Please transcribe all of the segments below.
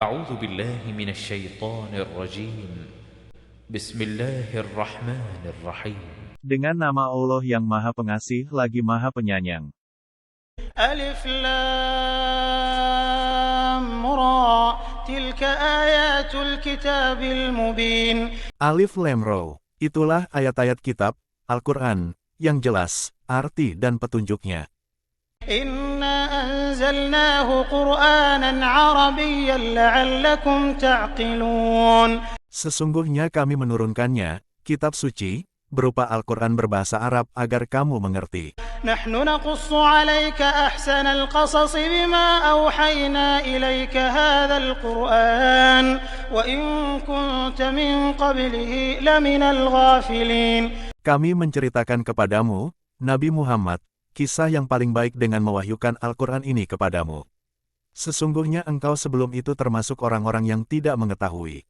أعوذ بالله من الشيطان الرجيم بسم الله الرحمن الرحيم Dengan nama Allah yang Maha Pengasih lagi Maha Penyayang. ألف لام را تلك آيات الكتاب المبين Alif Lam Ra. Itulah ayat-ayat kitab, Al-Quran, yang jelas, arti dan petunjuknya. إنا أنزلناه قرآنا عربيا لعلكم تعقلون Sesungguhnya kami menurunkannya, kitab suci, berupa Al-Quran berbahasa Arab agar kamu mengerti. نحن نقص عليك أحسن القصص بما أوحينا إليك هذا القرآن وإن كنت من قبله لمن الغافلين. Kami menceritakan kepadamu, Nabi Muhammad, kisah yang paling baik dengan mewahyukan Al-Quran ini kepadamu. Sesungguhnya engkau sebelum itu termasuk orang-orang yang tidak mengetahui.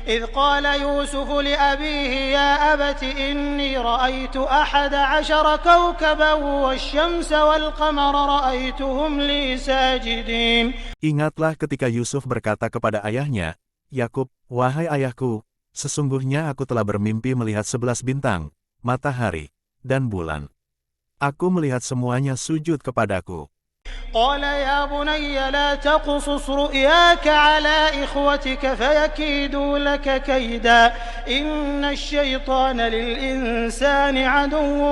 إذ قال يوسف لأبيه يا أبت إني رأيت 11 كوكبا والشمس والقمر رأيتهم لي ساجدين. Ingatlah ketika Yusuf berkata kepada ayahnya, Yakub, wahai ayahku, sesungguhnya aku telah bermimpi melihat 11 bintang, matahari, dan bulan. Aku melihat semuanya sujud kepadaku. قال يا بني لا تقصص رؤياك على إخوتك فيكيدوا لك كيدا إن الشيطان للإنسان عدو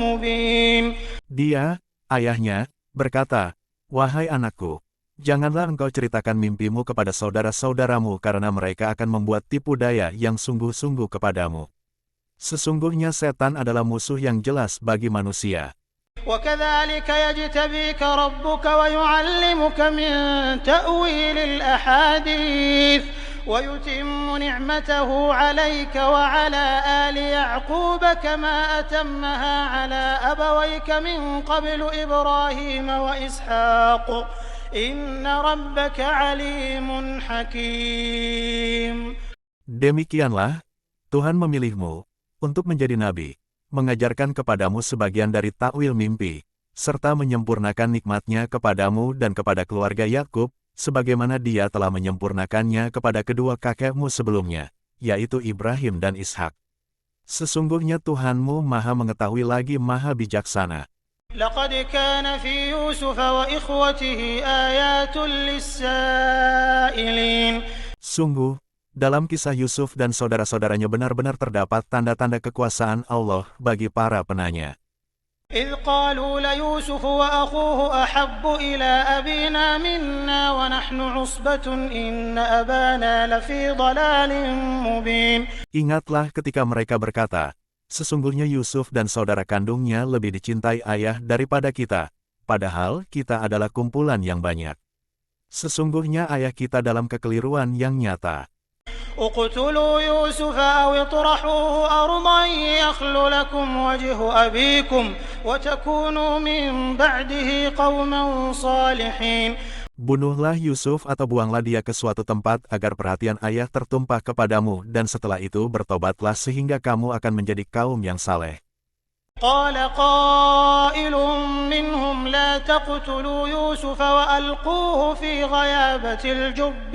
مبين. Dia, ayahnya, berkata, wahai anakku, janganlah engkau ceritakan mimpimu kepada saudara-saudaramu karena mereka akan membuat tipu daya yang sungguh-sungguh kepadamu. Sesungguhnya setan adalah musuh yang jelas bagi manusia. وكذلك يجتبيك ربك ويعلمك من تأويل الأحاديث ويتم نعمته عليك وعلى آل يعقوب كما أتمها على أبويك من قبل إبراهيم وإسحاق إن ربك عليم حكيم. Demikianlah, Tuhan memilihmu untuk menjadi nabi, mengajarkan kepadamu sebagian dari takwil mimpi, serta menyempurnakan nikmatnya kepadamu dan kepada keluarga Yakub, sebagaimana dia telah menyempurnakannya kepada kedua kakekmu sebelumnya, yaitu Ibrahim dan Ishak. Sesungguhnya Tuhanmu Maha mengetahui lagi Maha bijaksana. لقد كان في يوسف وإخوته آيات للسائلين. Sungguh, dalam kisah Yusuf dan saudara-saudaranya benar-benar terdapat tanda-tanda kekuasaan Allah bagi para penanya. إذ قالوا ليوسف وأخوه أحب إلى أبينا منا ونحن عصبة إن أبانا لفي ضلال مبين. Ingatlah ketika mereka berkata, sesungguhnya Yusuf dan saudara kandungnya lebih dicintai ayah daripada kita, padahal kita adalah kumpulan yang banyak. Sesungguhnya ayah kita dalam kekeliruan yang nyata. اقتلوا يوسف أو اطرحوه أرضا يخل لكم وجه أبيكم وتكونوا من بعده قوما صالحين. Bunuhlah Yusuf atau buanglah dia ke suatu tempat agar perhatian ayah tertumpah kepadamu dan setelah itu bertobatlah sehingga kamu akan menjadi kaum yang saleh. قال قائل منهم لا تقتلوا يوسف وألقوه في غيابة الجب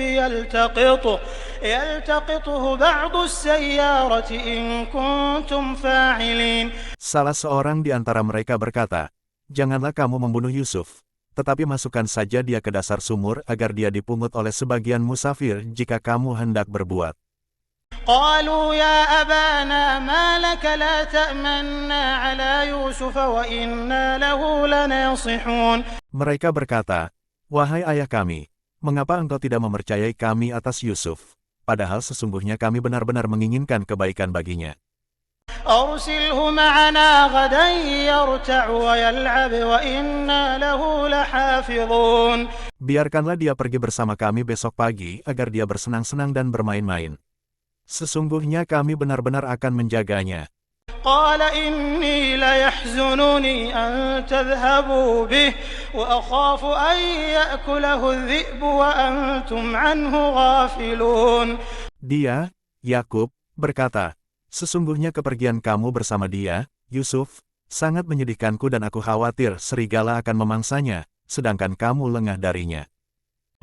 يلتقطه بعض السيارة إن كنتم فاعلين. Salah seorang di antara mereka berkata, janganlah kamu membunuh Yusuf, tetapi masukkan saja dia ke dasar sumur agar dia dipungut oleh sebagian musafir jika kamu hendak berbuat. قالوا يا أبانا ما لك لا تأمنا على يوسف وإنا له لناصحون. Mereka berkata, wahai ayah kami, mengapa engkau tidak mempercayai kami atas Yusuf, padahal sesungguhnya kami benar-benar menginginkan kebaikan baginya. أرسله معنا غدا يرتع ويلعب وإنا له لحافظون. Biarkanlah dia pergi bersama kami besok pagi agar dia bersenang-senang dan bermain-main. Sesungguhnya kami benar-benar akan menjaganya. قال إني ليحزنني أن تذهبوا به وأخاف أن يأكله الذئب وأنتم عنه غافلون. Dia, Yakub, berkata, sesungguhnya kepergian kamu bersama dia, Yusuf, sangat menyedihkanku dan aku khawatir serigala akan memangsanya, sedangkan kamu lengah darinya.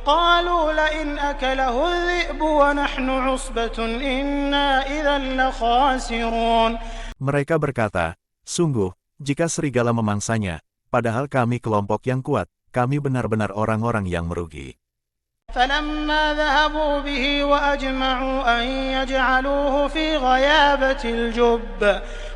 قالوا لئن أكله الذئب ونحن عصبة إنا إذا لخاسرون. Mereka berkata, sungguh, jika serigala memangsanya, padahal kami kelompok yang kuat, kami benar-benar orang-orang yang merugi. فلما ذهبوا به وأجمعوا أن يجعلوه في غيابة الجب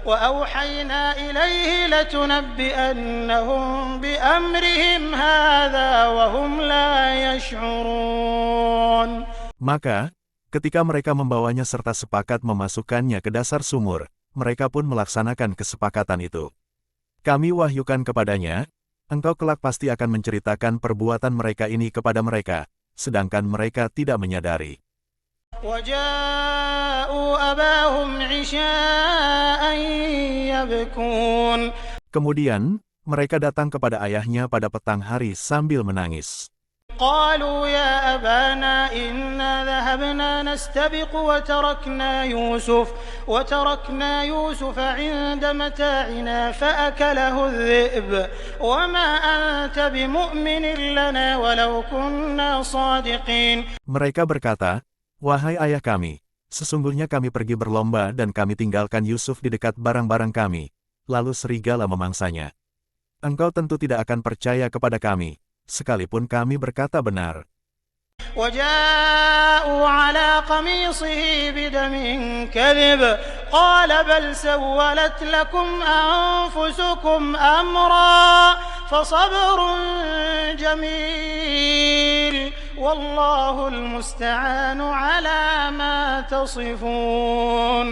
وأوحينا إليه لتنبئنهم بأمرهم هذا وهم لا يشعرون. Maka, ketika mereka membawanya serta sepakat memasukkannya ke dasar sumur, mereka pun melaksanakan kesepakatan itu. Kami wahyukan kepadanya, engkau kelak pasti akan menceritakan perbuatan mereka ini kepada mereka, sedangkan mereka tidak menyadari. وَجَاءُوا أَبَاهُمْ عِشَاءً يَبْكُونَ. Kemudian, mereka datang kepada ayahnya pada petang hari sambil menangis. قالوا يا أبانا إنا ذهبنا نستبق وتركنا يوسف عند متاعنا فأكله الذئب وما أنت بمؤمن لنا ولو كنا صادقين. Mereka berkata, wahai ayah kami, sesungguhnya kami pergi berlomba dan kami tinggalkan Yusuf di dekat barang-barang kami, lalu serigala memangsanya. Engkau tentu tidak akan percaya kepada kami, sekalipun kami berkata benar. وَجَاءُوا عَلَى قَمِيصِهِ بِدَمٍ كَذِبٍ قَالَ بَلْ سَوَّلَتْ لَكُمْ أَنفُسُكُمْ أَمْرًا فَصَبْرٌ جَمِيلٌ وَاللَّهُ الْمُسْتَعَانُ عَلَى مَا تَصِفُونَ.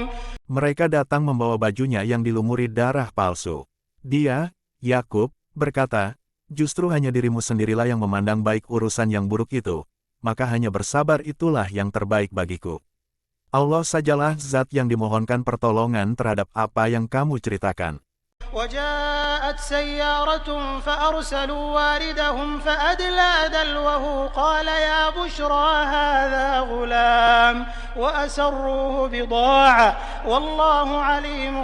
Mereka datang membawa bajunya yang dilumuri darah palsu. Dia, Yakub, berkata, justru hanya dirimu sendirilah yang memandang baik urusan yang buruk itu, maka hanya bersabar itulah yang terbaik bagiku. Allah sajalah zat yang dimohonkan pertolongan terhadap apa yang kamu ceritakan. وَجَاءَتْ سَيَّارَةٌ فَأَرْسَلُوا وَارِدَهُمْ فَأَدْلَىٰ دَلْوَهُ قَالَ يَا بُشْرَىٰ هَٰذَا غُلَامٌ وَأَسَرُّوهُ بِضَاعَةً وَاللَّهُ عَلِيمٌ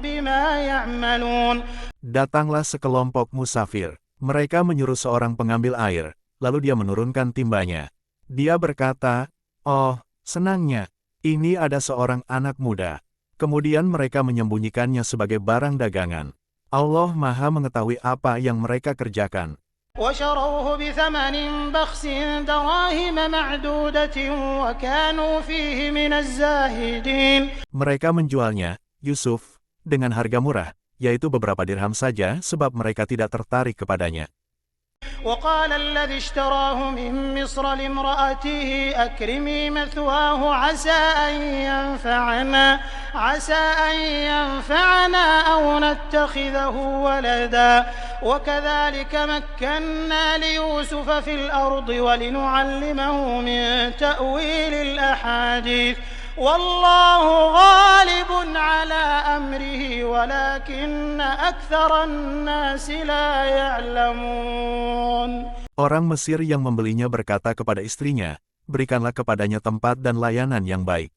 بِمَا يَعْمَلُونَ. Datanglah sekelompok musafir. Mereka menyuruh seorang pengambil air, lalu dia menurunkan timbanya. Dia berkata, oh, senangnya, ini ada seorang anak muda. Kemudian mereka menyembunyikannya sebagai barang dagangan. Allah Maha mengetahui apa yang mereka kerjakan. وَشَرَوْهُ بِثَمَنٍ بَخْسٍ دَرَاهِمَ مَعْدُودَةٍ وَكَانُوا فِيهِ مِنَ الزَّاهِدِينَ. Mereka menjualnya, Yusuf, dengan harga murah, yaitu beberapa dirham saja sebab mereka tidak tertarik kepadanya. وقال الذي اشتراه من مصر لامرأته أكرمي مثواه عسى أن ينفعنا أو نتخذه ولدا وكذلك مكنا ليوسف في الأرض ولنعلمه من تأويل الأحاديث والله غالب على أمره ولكن أكثر الناس لا يعلمون. Orang Mesir yang membelinya berkata kepada istrinya, berikanlah kepadanya tempat dan layanan yang baik.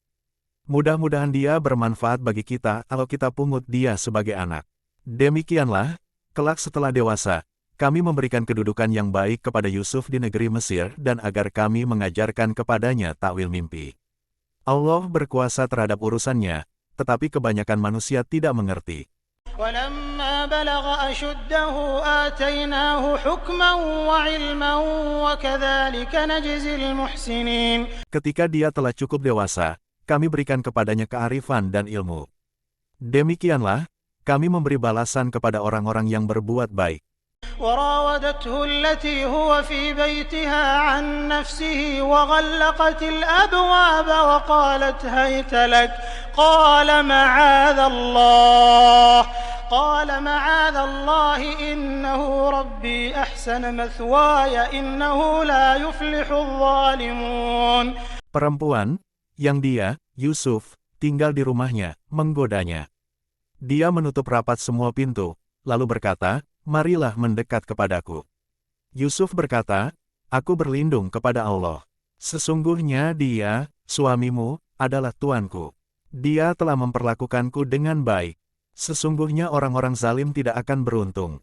Mudah-mudahan dia bermanfaat bagi kita kalau kita pungut dia sebagai anak. Demikianlah, kelak setelah dewasa, kami memberikan kedudukan yang baik kepada Yusuf di negeri Mesir dan agar kami mengajarkan kepadanya takwil mimpi. Allah berkuasa terhadap urusannya, tetapi kebanyakan manusia tidak mengerti. وَلَمَّا بَلَغَ أَشُدَّهُ آتَيْنَاهُ حُكْمًا وَعِلْمًا وَكَذَلِكَ نَجْزِي الْمُحْسِنِينَ. Ketika dia telah cukup dewasa, kami berikan kepadanya kearifan dan ilmu. Demikianlah, kami memberi balasan kepada orang-orang yang berbuat baik. وراودته التي هو في بيتها عن نفسه وغلقت الأبواب وقالت هيت لك قال معاذ الله إنه ربي أحسن مثواي إنه لا يفلح الظالمون. Perempuan, yang dia, Yusuf, tinggal di rumahnya, menggodanya. Dia menutup rapat semua pintu, lalu berkata, marilah mendekat kepadaku. Yusuf berkata, aku berlindung kepada Allah. Sesungguhnya dia, suamimu, adalah Tuanku. Dia telah memperlakukanku dengan baik. Sesungguhnya orang-orang zalim tidak akan beruntung.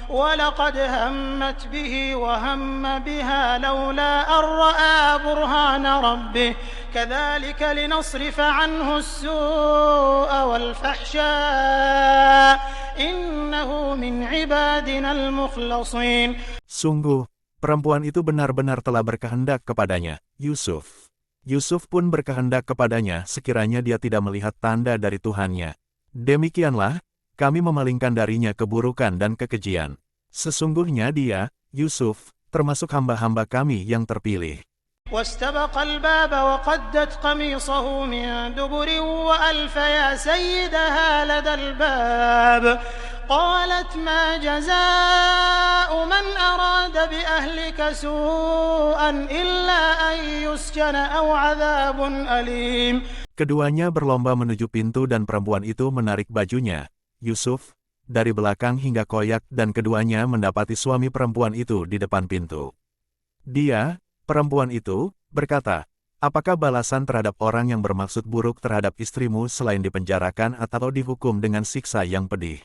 ولقد همت به وهم بها لولا أن رأى برهان ربه كذلك لنصرف عنه السوء والفحشاء إنه من عبادنا المخلصين. Sungguh, perempuan itu benar-benar telah berkehendak kepadanya, Yusuf. Yusuf pun berkehendak kepadanya sekiranya dia tidak melihat tanda dari Tuhannya. Demikianlah, kami memalingkan darinya keburukan dan kekejian. Sesungguhnya dia, Yusuf, termasuk hamba-hamba kami yang terpilih. واستبق الباب وقدت قميصه من دبر وألف يا سيدها لدى الباب قالت ما جزاء من أراد بأهلك سوءا إلا أن يسجن أو عذاب أليم. Keduanya berlomba menuju pintu dan perempuan itu menarik bajunya, Yusuf, dari belakang hingga koyak dan keduanya mendapati suami perempuan itu di depan pintu. Dia, perempuan itu, berkata, apakah balasan terhadap orang yang bermaksud buruk terhadap istrimu selain dipenjarakan atau dihukum dengan siksa yang pedih?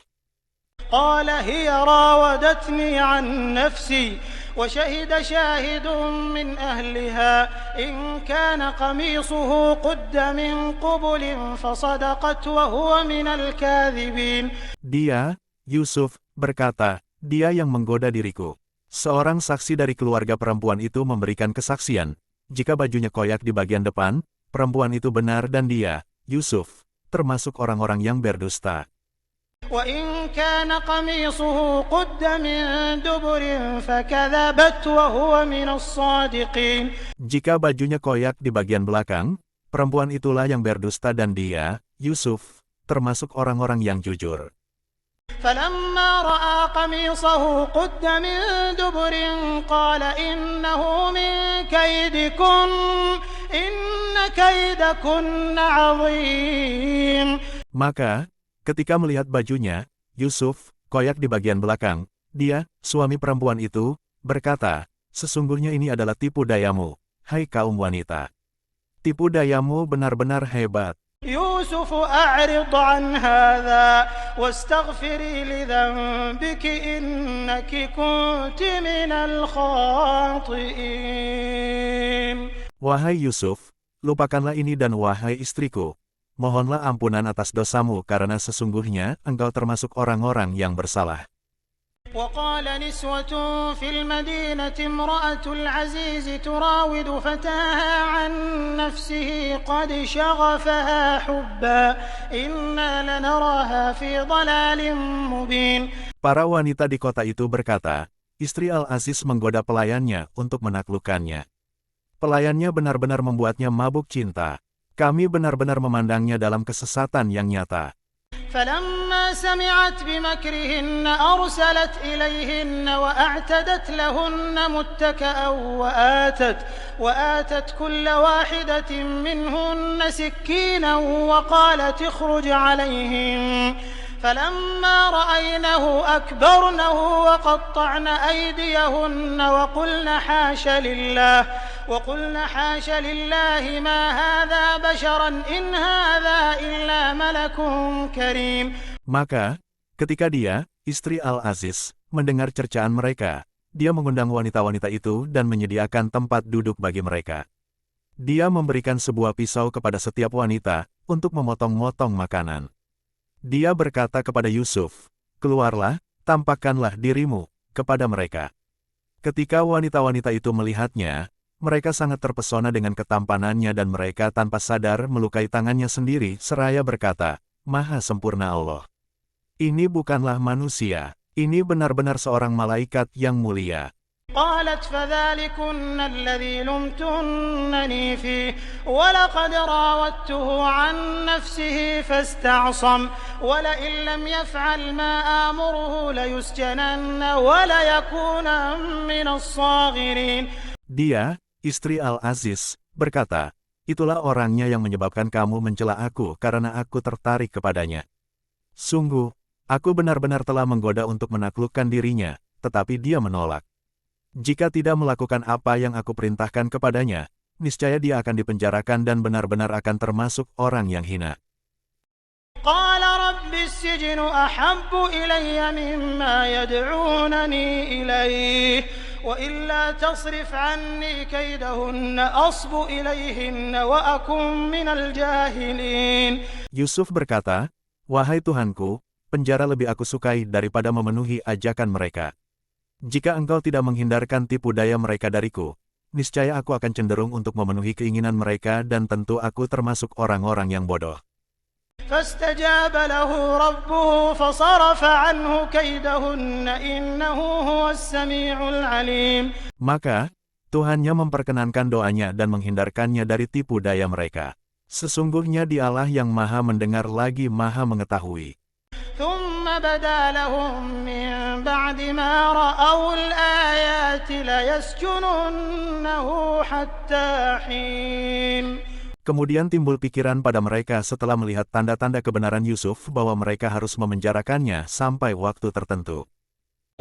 قال هي راودتني عن نفسي وشهد شاهد من أهلها إن كان قميصه قد من قبل فصدقت وهو من الكاذبين. Dia, Yusuf, berkata, dia yang menggoda diriku. Seorang saksi dari keluarga perempuan itu memberikan kesaksian. Jika bajunya koyak di bagian depan, perempuan itu benar dan dia, Yusuf, termasuk orang-orang yang berdusta. وإن كان قميصه قد من دبر فكذبت وهو من الصادقين. Jika bajunya koyak di bagian belakang, perempuan itulah yang berdusta dan dia, Yusuf, termasuk orang-orang yang jujur. فلما رأى قميصه قد من دبر قال إنه من كيدكن إن كيدكن عظيم. Maka, ketika melihat bajunya, Yusuf, koyak di bagian belakang, dia, suami perempuan itu, berkata, sesungguhnya ini adalah tipu dayamu, hai kaum wanita. Tipu dayamu benar-benar hebat. يوسف أعرض عن هذا واستغفري لذنبك إنك كنت من الخاطئين. Wahai Yusuf, lupakanlah ini dan wahai istriku, mohonlah ampunan atas dosamu karena sesungguhnya engkau termasuk orang-orang yang bersalah. وقال نسوة في المدينة امرأة العزيز تراود فتاها عن نفسه قد شغفها حبا إنا لنراها في ضلال مبين. Para wanita di kota itu berkata, istri Al-Aziz menggoda pelayannya untuk menaklukkannya. Pelayannya benar-benar membuatnya mabuk cinta. Kami benar-benar memandangnya dalam kesesatan yang nyata. فلما سمعت بمكرهن أرسلت إليهن وأعتدت لهن متكأ وآتت كل واحدة منهن سكينا وقالت اخرج عليهم فلما رأينه أكبرنه وقطعن أيديهن وقلن حاش لله ما هذا بشرا إن هذا إلا ملك كريم. Maka, ketika dia, istri Al-Aziz, mendengar cercaan mereka, dia mengundang wanita-wanita itu dan menyediakan tempat duduk bagi mereka. Dia memberikan sebuah pisau kepada setiap wanita untuk memotong-motong makanan. Dia berkata kepada Yusuf, keluarlah, tampakkanlah dirimu kepada mereka. Ketika wanita-wanita itu melihatnya, mereka sangat terpesona dengan ketampanannya dan mereka tanpa sadar melukai tangannya sendiri seraya berkata, Maha sempurna Allah. Ini bukanlah manusia, ini benar-benar seorang malaikat yang mulia. قالت فذلكن الذي لمتنني فيه ولقد راودته عن نفسه فاستعصم ولئن لم يفعل ما آمره ليسجنن وليكونا من الصاغرين. Dia, istri Al-Aziz, berkata, itulah orangnya yang menyebabkan kamu mencela aku karena aku tertarik kepadanya. Sungguh, aku benar-benar telah menggoda untuk menaklukkan dirinya, tetapi dia menolak. Jika tidak melakukan apa yang aku perintahkan kepadanya, niscaya dia akan dipenjarakan dan benar-benar akan termasuk orang yang hina. قال رب السجن أحب إلي مما يدعونني إليه وإلا تصرف عني كيدهن أصب إليهن وأكن من الجاهلين. Yusuf berkata, "Wahai Tuhanku, penjara lebih aku sukai daripada memenuhi ajakan mereka. Jika engkau tidak menghindarkan tipu daya mereka dariku, niscaya aku akan cenderung untuk memenuhi keinginan mereka dan tentu aku termasuk orang-orang yang bodoh." فاستجاب له ربه فصرف عنه كيدهن إنه هو السميع العليم. Maka, Tuhannya memperkenankan doanya dan menghindarkannya dari tipu daya mereka. Sesungguhnya Dialah yang Maha Mendengar lagi Maha Mengetahui. ثم بدا لهم من بعد ما رأوا الآيات ليسجننه حتى حين. Kemudian timbul pikiran pada mereka setelah melihat tanda-tanda kebenaran Yusuf bahwa mereka harus memenjarakannya sampai waktu tertentu.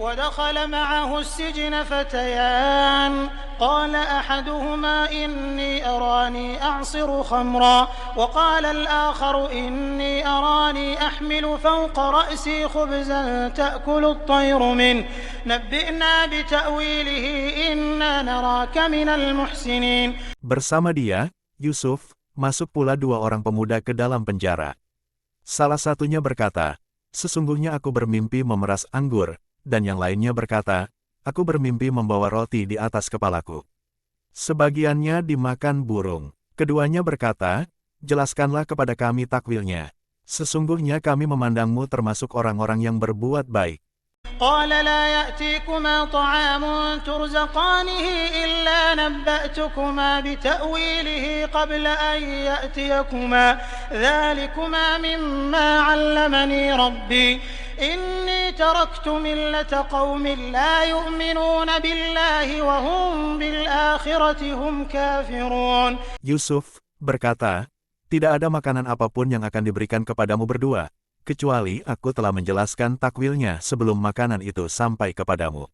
ودخل معه السجن فتيان قال أحدهما إني أراني أعصر خمرا وقال الآخر إني أراني أحمل فوق رأسي خبزا تأكل الطير منه نبئنا بتأويله إنا نراك من المحسنين. Bersama dia, Yusuf, masuk pula dua orang pemuda ke dalam penjara. Salah satunya berkata, "Sesungguhnya aku bermimpi memeras anggur," dan yang lainnya berkata, "Aku bermimpi membawa roti di atas kepalaku. Sebagiannya dimakan burung." Keduanya berkata, "Jelaskanlah kepada kami takwilnya. Sesungguhnya kami memandangmu termasuk orang-orang yang berbuat baik." قال لا يأتيكما طعام ترزقانه إلا نبأتكما بتأويله قبل أن يأتيكما ذلكما مما علمني ربي إني تركت ملة قوم لا يؤمنون بالله وهم بالآخرة هم كافرون. Yusuf berkata, "Tidak ada makanan apapun yang akan diberikan kepadamu berdua, kecuali aku telah menjelaskan takwilnya sebelum makanan itu sampai kepadamu.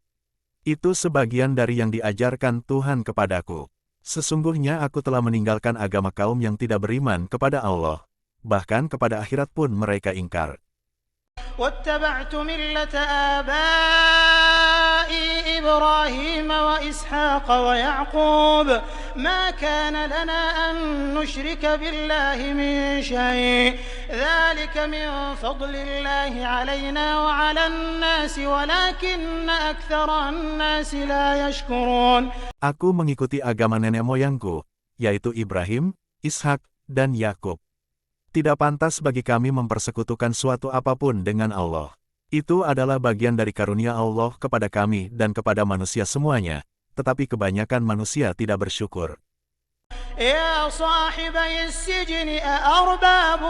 Itu sebagian dari yang diajarkan Tuhan kepadaku. Sesungguhnya aku telah meninggalkan agama kaum yang tidak beriman kepada Allah, bahkan kepada akhirat pun mereka ingkar. واتبعت ملة آبائي إبراهيم وإسحاق ويعقوب ما كان لنا أن نشرك بالله من شيء ذلك من فضل الله علينا وعلى الناس ولكن أكثر الناس لا يشكرون. Aku mengikuti agama nenek moyangku, yaitu Ibrahim, Ishak, dan Yakub. Tidak pantas bagi kami mempersekutukan suatu apapun dengan Allah. Itu adalah bagian dari karunia Allah kepada kami dan kepada manusia semuanya, tetapi kebanyakan manusia tidak bersyukur. يا صاحبي السجن أأرباب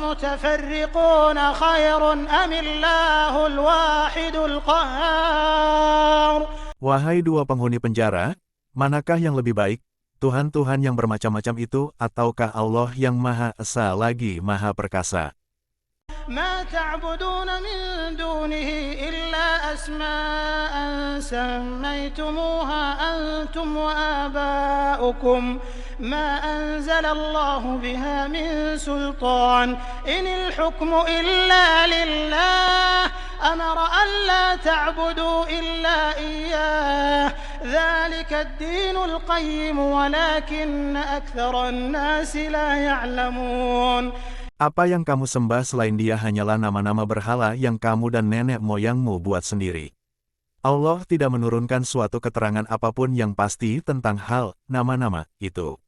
متفرقون خير أم الله الواحد القهار. Wahai dua penghuni penjara, manakah yang lebih baik? Tuhan-Tuhan yang bermacam-macam itu, ataukah Allah yang Maha Esa lagi Maha Perkasa? ما تعبدون من دونه إلا أسماء سميتموها أنتم وآباؤكم ما أنزل الله بها من سلطان إن الحكم إلا لله أمر ألا تعبدوا إلا إياه ذلك الدين القيم ولكن أكثر الناس لا يعلمون. Apa yang kamu sembah selain Dia hanyalah nama-nama berhala yang kamu dan nenek moyangmu buat sendiri. Allah tidak menurunkan suatu keterangan apapun yang pasti tentang hal nama-nama itu.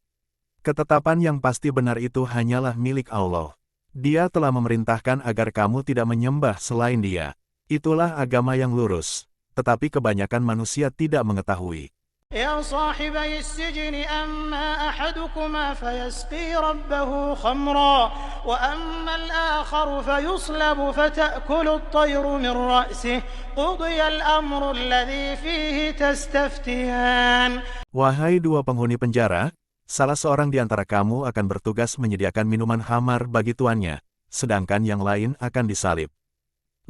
Ketetapan yang pasti benar itu hanyalah milik Allah. Dia telah memerintahkan agar kamu tidak menyembah selain Dia. Itulah agama yang lurus, tetapi kebanyakan manusia tidak mengetahui. يا صاحبي السجن أما أحدكما فيسقي ربه خمرا وأما الآخر فيصلب فتأكل الطير من رأسه قضي الأمر الذي فيه تستفتيان. Wahai dua penghuni penjara, salah seorang di antara kamu akan bertugas menyediakan minuman khamar bagi tuannya, sedangkan yang lain akan disalib.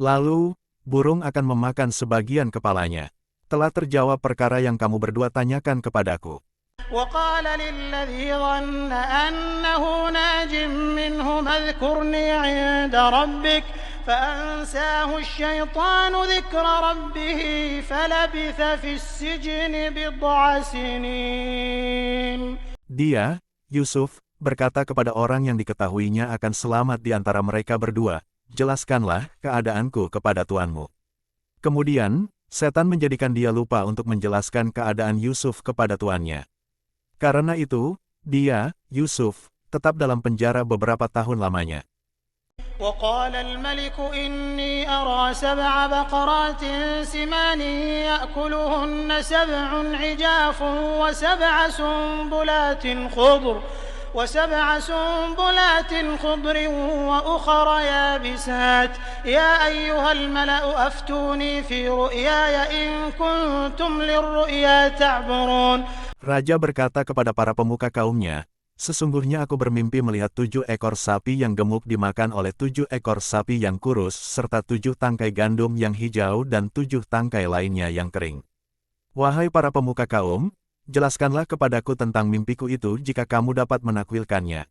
Lalu, burung akan memakan sebagian kepalanya. Telah terjawab perkara yang kamu berdua tanyakan kepadaku. وقال للذي ظن أنه ناج منهما اذكرني عند ربك فأنساه الشيطان ذكر ربه فلبث في السجن بضع سنين. Dia, Yusuf, berkata kepada orang yang diketahuinya akan selamat di antara mereka berdua, jelaskanlah keadaanku kepada tuanmu. Kemudian, setan menjadikan dia lupa untuk menjelaskan keadaan Yusuf kepada tuannya. Karena itu, dia, Yusuf, tetap dalam penjara beberapa tahun lamanya. وقال الملك إني أرى 7 بقرات سمان يأكلهن 7 عجاف وسبع سنبلات خضر وأخر يابسات يا أيها الملأ أفتوني في رؤياي إن كنتم للرؤيا تعبرون. Raja berkata kepada para pemuka kaumnya, sesungguhnya aku bermimpi melihat 7 ekor sapi yang gemuk dimakan oleh 7 ekor sapi yang kurus, serta 7 tangkai gandum yang hijau dan 7 tangkai lainnya yang kering. Wahai para pemuka kaum, jelaskanlah kepadaku tentang mimpiku itu jika kamu dapat menakwilkannya.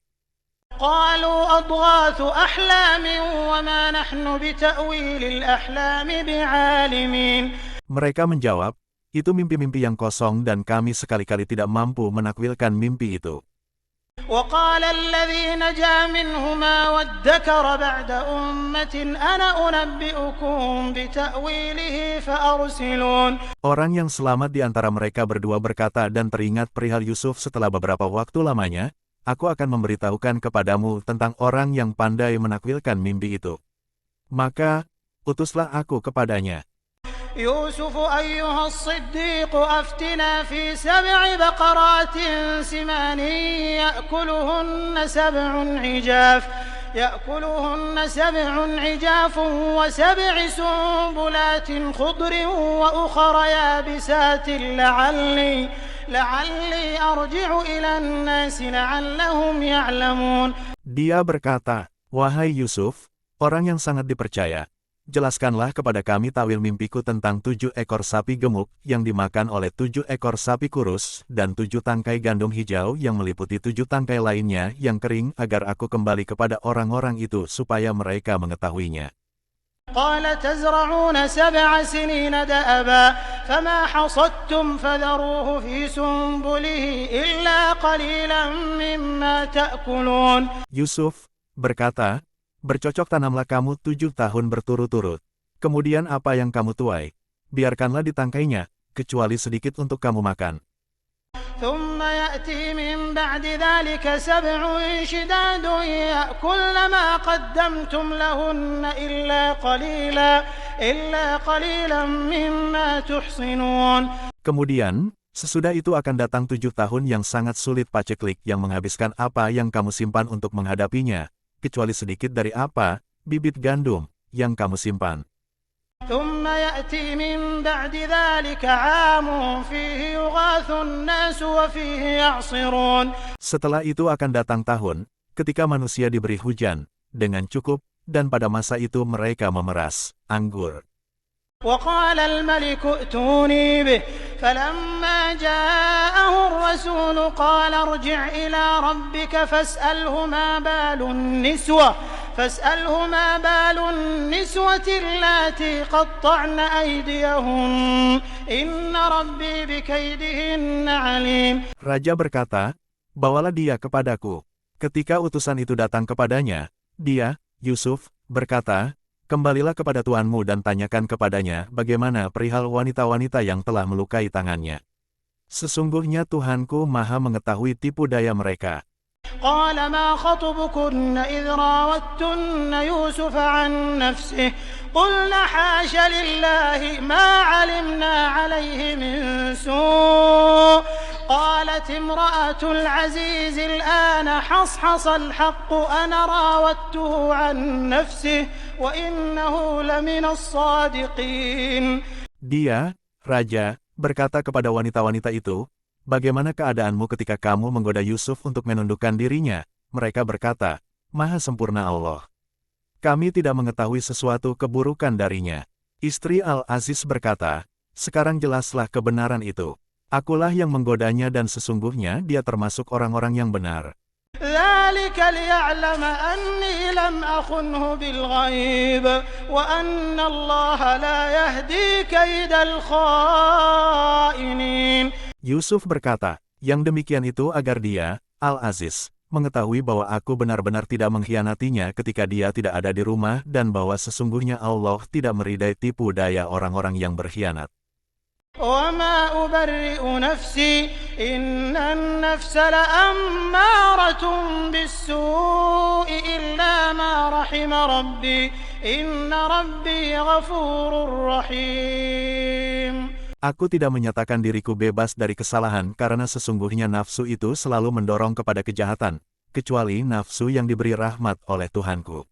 قالوا أضغاث أحلام وما نحن بتأويل الأحلام بعالمين. Mereka menjawab, itu mimpi-mimpi yang kosong dan kami sekali-kali tidak mampu menakwilkan mimpi itu. وقال الذي نجا منهما وادكر بعد أمة أنا أنبئكم بتأويله فأرسلون. Orang yang selamat di antara mereka berdua berkata dan teringat perihal Yusuf setelah beberapa waktu lamanya, aku akan memberitahukan kepadamu tentang orang yang pandai menakwilkan mimpi itu. Maka, utuslah aku kepadanya. يوسف أيها الصديق أفتنا في 7 بقرات سمان يأكلهن 7 عجاف و7 سنبلات خضر وأخر يابسات لعلي أرجع إلى الناس لعلهم يعلمون. Dia berkata, wahai Yusuf, orang yang sangat dipercaya, jelaskanlah kepada kami takwil mimpiku tentang 7 ekor sapi gemuk yang dimakan oleh 7 ekor sapi kurus dan 7 tangkai gandum hijau yang meliputi 7 tangkai lainnya yang kering agar aku kembali kepada orang-orang itu supaya mereka mengetahuinya. قال تزرعون 7 سنين دأبا فما حصدتم فذروه في سنبله إلا قليلا مما تأكلون. Yusuf berkata, bercocok tanamlah kamu 7 tahun berturut-turut. Kemudian apa yang kamu tuai, biarkanlah ditangkainya, kecuali sedikit untuk kamu makan. ثم يأتي من بعد ذلك 7 شداد يأكلن ما قدمتم لهن إلا قليلا مما تحصنون. Kemudian, sesudah itu akan datang 7 tahun yang sangat sulit paceklik yang menghabiskan apa yang kamu simpan untuk menghadapinya, kecuali sedikit dari apa, bibit gandum, yang kamu simpan. ثم يأتي من بعد ذلك عام فيه يغاث الناس وفيه يعصرون. Setelah itu akan datang tahun, ketika manusia diberi hujan, dengan cukup, dan pada masa itu mereka memeras anggur. وقال الملك ائتوني به فلما جاءه الرسول قال ارجع إلى ربك فاسأله ما بال النسوة اللاتي قطعن أيديهن إن ربي بكيدهن عليم. Raja berkata, bawalah dia kepadaku. Ketika utusan itu datang kepadanya, dia, Yusuf, berkata, kembalilah kepada tuanmu dan tanyakan kepadanya bagaimana perihal wanita-wanita yang telah melukai tangannya. Sesungguhnya Tuhanku Maha mengetahui tipu daya mereka. قال ما خطبكن إذ راوتن يوسف عن نفسه قلنا حاش لله ما علمنا عليه من سوء قالت امرأة العزيز الآن حصحص الحق أنا راودته عن نفسه وإنه لمن الصادقين. Dia, Raja, berkata kepada wanita-wanita itu, bagaimana keadaanmu ketika kamu menggoda Yusuf untuk menundukkan dirinya? Mereka berkata, Maha sempurna Allah. Kami tidak mengetahui sesuatu keburukan darinya. Istri Al-Aziz berkata, sekarang jelaslah kebenaran itu. Akulah yang menggodanya dan sesungguhnya dia termasuk orang-orang yang benar. ذلك ليعلم أني لم أخنه بالغيب وأن الله لا يهدي كيد الخائنين. Yusuf berkata, yang demikian itu agar dia, Al-Aziz, mengetahui bahwa aku benar-benar tidak mengkhianatinya ketika dia tidak ada di rumah dan bahwa sesungguhnya Allah tidak meridai tipu daya orang-orang yang berkhianat. وما أبرئ نفسي إن النفس لأمارة بالسوء إلا ما رحم ربي إن ربي غفور رحيم. Aku tidak menyatakan diriku bebas dari kesalahan karena sesungguhnya nafsu itu selalu mendorong kepada kejahatan, kecuali nafsu yang diberi rahmat oleh Tuhanku.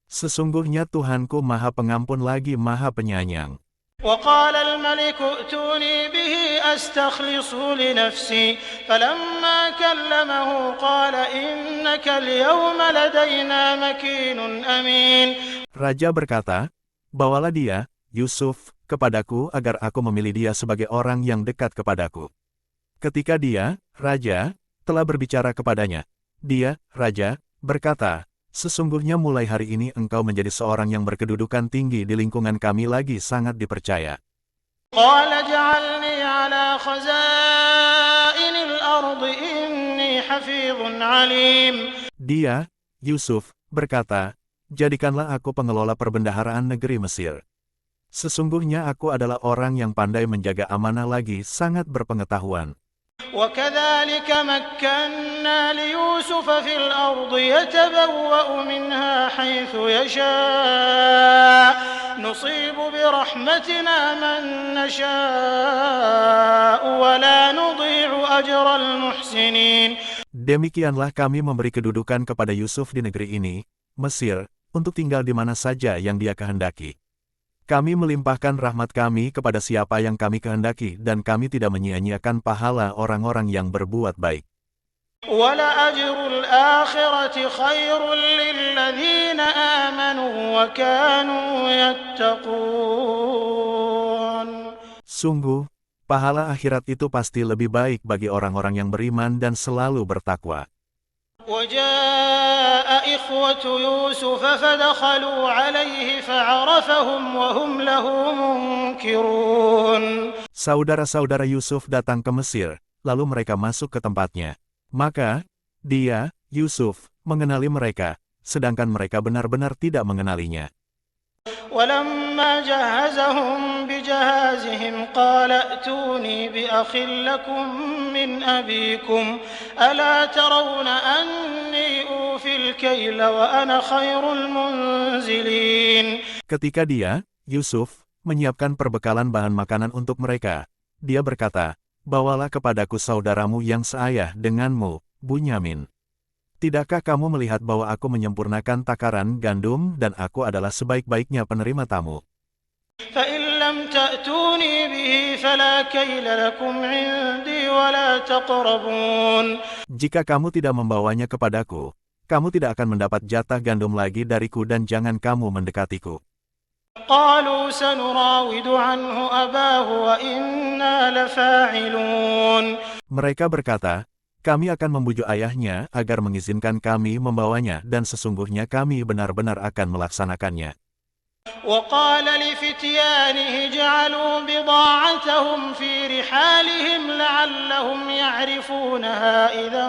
Sesungguhnya Tuhanku Maha Pengampun lagi Maha Penyayang. وقال الملك ائتوني به أستخلصه لنفسي فلما كلمه قال إنك اليوم لدينا مكين أمين. Raja berkata, bawalah dia, Yusuf, kepadaku agar aku memilih dia sebagai orang yang dekat kepadaku. Ketika dia, Raja, telah berbicara kepadanya, dia, Raja, berkata, sesungguhnya mulai hari ini engkau menjadi seorang yang berkedudukan tinggi di lingkungan kami lagi sangat dipercaya. قال اجعلني على خزائن الأرض إني حفيظ عليم. Dia, Yusuf, berkata, jadikanlah aku pengelola perbendaharaan negeri Mesir. Sesungguhnya aku adalah orang yang pandai menjaga amanah lagi sangat berpengetahuan. وكذلك مكنا ليوسف في الأرض يتبوأ منها حيث يشاء نصيب برحمتنا من نشاء ولا نضيع أجر المحسنين. Demikianlah kami memberi kedudukan kepada Yusuf di negeri ini, Mesir, untuk tinggal di mana saja yang dia kehendaki. Kami melimpahkan rahmat kami kepada siapa yang kami kehendaki dan kami tidak menyia-nyiakan pahala orang-orang yang berbuat baik. وَلَأَجْرُ الْآخِرَةِ خَيْرٌ لِّلَّذِينَ آمَنُوا وَكَانُوا يَتَّقُونَ. Sungguh, pahala akhirat itu pasti lebih baik bagi orang-orang yang beriman dan selalu bertakwa. وجاء إخوة يوسف فدخلوا عليه فعرفهم وهم له منكرون. Saudara-saudara Yusuf datang ke Mesir, lalu mereka masuk ke tempatnya. Maka, dia, Yusuf, mengenali mereka, sedangkan mereka benar-benar tidak mengenalinya. ولما جهزهم بجهازهم قال ائتوني بأخ لكم من أبيكم ألا ترون أني أوفي الكيل وأنا خير المنزلين. Ketika dia, Yusuf, menyiapkan perbekalan bahan makanan untuk mereka, dia berkata, bawalah kepadaku saudaramu yang seayah denganmu, Bunyamin. Tidakkah kamu melihat bahwa aku menyempurnakan takaran gandum dan aku adalah sebaik-baiknya penerima tamu? فإن لم تأتوني به فلا كيل لكم عندي ولا تقربون. Jika kamu tidak membawanya kepadaku, kamu tidak akan mendapat jatah gandum lagi dariku dan jangan kamu mendekatiku. قالوا سنراود عنه أباه وإنا لفاعلون. Mereka berkata, kami akan membujuk ayahnya agar mengizinkan kami membawanya dan sesungguhnya kami benar-benar akan melaksanakannya. وقال لفتيانه جعلوا بضاعتهم في رحالهم لعلهم يعرفونها إذا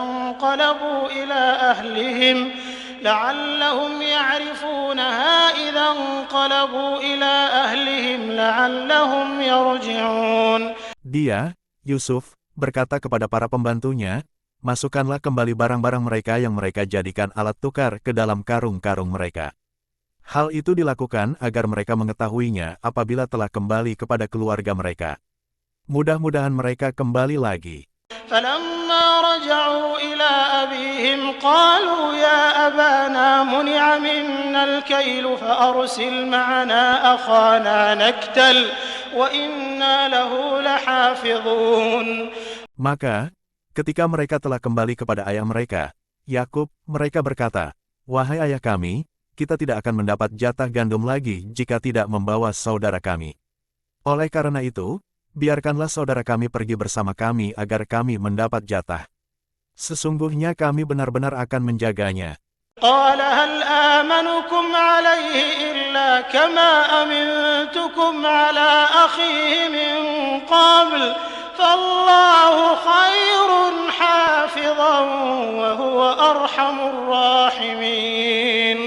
انقلبوا إلى أهلهم لعلهم يرجعون. Dia, Yusuf, berkata kepada para pembantunya, masukkanlah kembali barang-barang mereka yang mereka jadikan alat tukar ke dalam karung-karung mereka. Hal itu dilakukan agar mereka mengetahuinya apabila telah kembali kepada keluarga mereka. Mudah-mudahan mereka kembali lagi. فلما رجعوا إلى أبيهم قالوا يا أبانا منع منا الكيل فأرسل معنا أخانا نكتل وإنا له لحافظون. Maka, ketika mereka telah kembali kepada ayah mereka, Yakub, mereka berkata, wahai ayah kami, kita tidak akan mendapat jatah gandum lagi jika tidak membawa saudara kami. Oleh karena itu, biarkanlah saudara kami pergi bersama kami agar kami mendapat jatah. Sesungguhnya kami benar-benar akan menjaganya. قال هل آمنكم عليه إلا كما أمنتكم على أخيه من قبل فالله خير حافظا وهو أرحم الراحمين.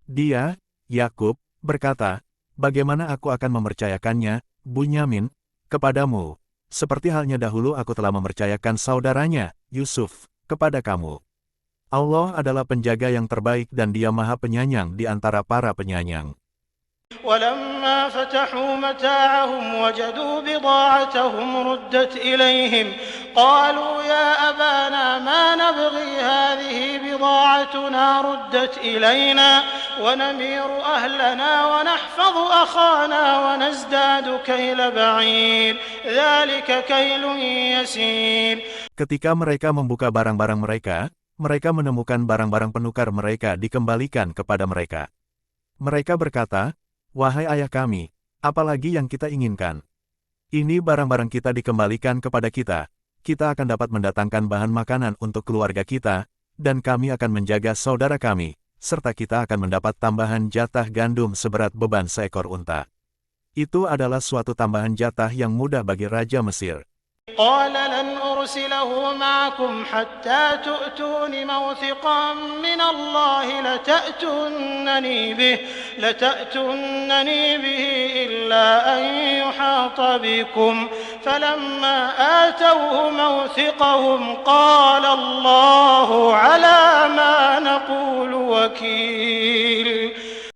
Dia, Yakub, berkata, bagaimana aku akan mempercayakannya, Bunyamin, kepadamu, seperti halnya dahulu aku telah mempercayakan saudaranya, Yusuf, kepada kamu. Allah adalah penjaga yang terbaik dan Dia Maha Penyayang di antara para penyayang. ولما فتحوا متاعهم وجدوا بضاعتهم ردت إليهم قالوا يا أبانا ما نبغي هذه بضاعتنا ردت إلينا ونمير أهلنا ونحفظ أخانا ونزداد كيل بعير ذلك كيل يسير. Ketika mereka membuka barang-barang mereka, mereka menemukan barang-barang penukar mereka dikembalikan kepada mereka. Mereka berkata, wahai ayah kami, apalagi yang kita inginkan? Ini barang-barang kita dikembalikan kepada kita akan dapat mendatangkan bahan makanan untuk keluarga kita, dan kami akan menjaga saudara kami, serta kita akan mendapat tambahan jatah gandum seberat beban seekor unta. Itu adalah suatu tambahan jatah yang mudah bagi Raja Mesir. قال لن أرسله معكم حتى تؤتون موثقا من الله لتأتونني به إلا أن يحاط بكم فلما آتوه موثقهم قال الله على ما نقول وكيل.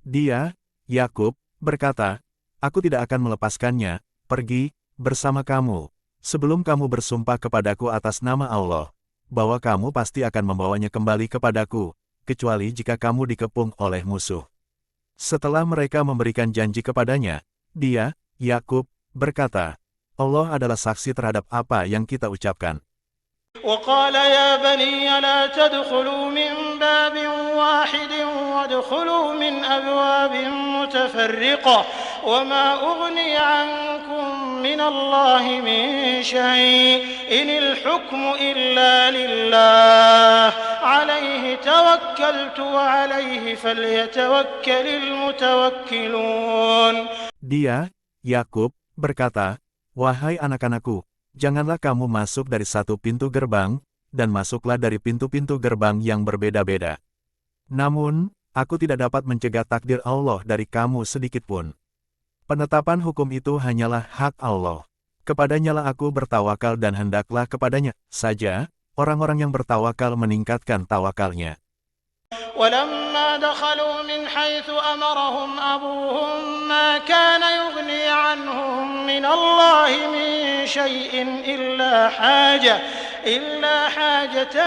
Dia, Yakub, berkata, aku tidak akan melepaskannya, pergi, bersama kamu. Sebelum kamu bersumpah kepadaku atas nama Allah, bahwa kamu pasti akan membawanya kembali kepadaku, kecuali jika kamu dikepung oleh musuh. Setelah mereka memberikan janji kepadanya, dia, Yakub, berkata, Allah adalah saksi terhadap apa yang kita ucapkan. وقال يا بني لا تدخلوا من باب واحد وادخلوا من أبواب متفرقة وما أغني عنكم من الله من شيء إن الحكم إلا لله عليه توكلت وعليه فليتوكل المتوكلون. Dia, Yakub, berkata, wahai anak-anakku, janganlah kamu masuk dari satu pintu gerbang, dan masuklah dari pintu-pintu gerbang yang berbeda-beda. Namun, aku tidak dapat mencegah takdir Allah dari kamu sedikitpun. Penetapan hukum itu hanyalah hak Allah. Kepadanyalah aku bertawakal dan hendaklah kepadanya saja, orang-orang yang bertawakal meningkatkan tawakalnya. ولما دخلوا من حيث أمرهم أبوهم ما كان يغني عنهم من الله من شيء إلا حاجة